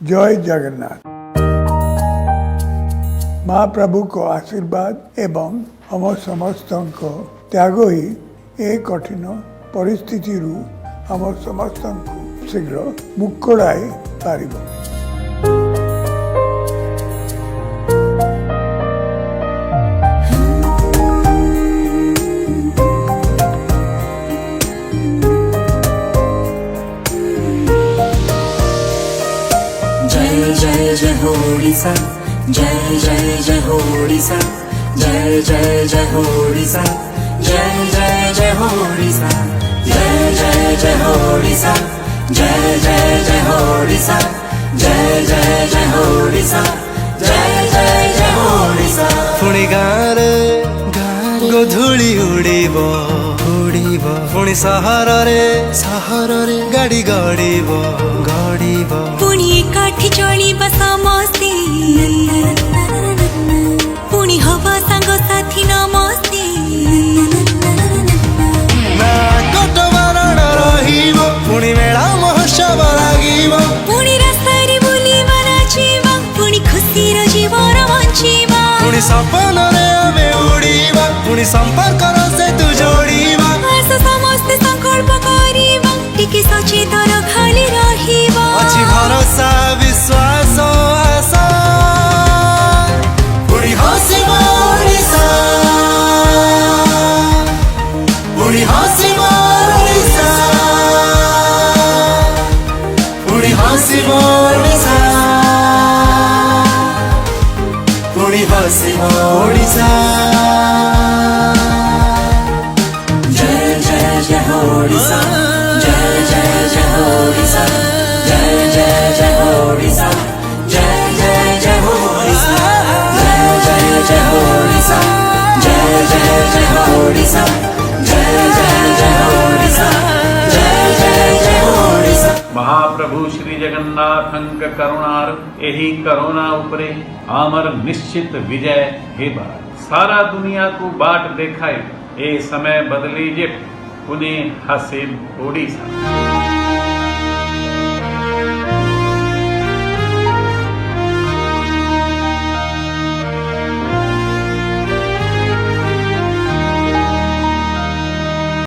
जय जगन्नाथ। महाप्रभु को आशीर्वाद एवं हम समस्त त्याग ही ए कठिन परिस्थिति हम समस्त शीघ्र मुक्कड़ाई पारिब। जय जय जय हो ओडिशा, जय जय जय हो ओडिशा, जय जय जय हो ओडिशा, जय जय जय हो ओडिशा, जय जय जय हो ओडिशा, जय जय जय हो ओडिशा, जय जय जय हो ओडिशा, जय जय जय हो ओडिशा। पुणी गाँरे गोधूली उड़ीब उड़ीब, पुणी सहररे सहररे गाड़ी गड़ीब गड़ीब, पुणी एकाठी चलिबा समस्ते, पुणी हवा सांग साथी नमस्ते। ना कोट बारण रहिब, पुणी मेला महोत्सव लागिब, पुणी रास्तारे बुलिबा नाचिबा, पुणी खुशीर जीवन बଞ୍ଚିबा, पुणी सपनरे आमे उड़ीबा, पुणी संपर्कर सेतु जोड़ीबा। आस समस्ते संकल्प करिबा, टिके सचेतन खाली रहिबा। अछि भरोसा विश्वास आशा, पुणी हसिब ओडिशा, पुणी हसिब ओडिशा, पुणी हसिब ओडिशा, पुणी हसिब ओडिशा। जय जय जय हो ओडिशा, जय जय जय हो ओडिशा, जय जय जय हो ओडिशा, जय जय जय हो ओडिशा, जय जय जय हो ओडिशा, जय जय जय हो ओडिशा, जय जय जय हो ओडिशा, जय जय जय हो ओडिशा। महाप्रभु श्री जगन्नाथंक करुणार एही करोना उपरे आमर निश्चित विजय हेबा। सारा दुनिया को बाट देखाई ए समय बदली जे पुणे हसीब ओडिशा।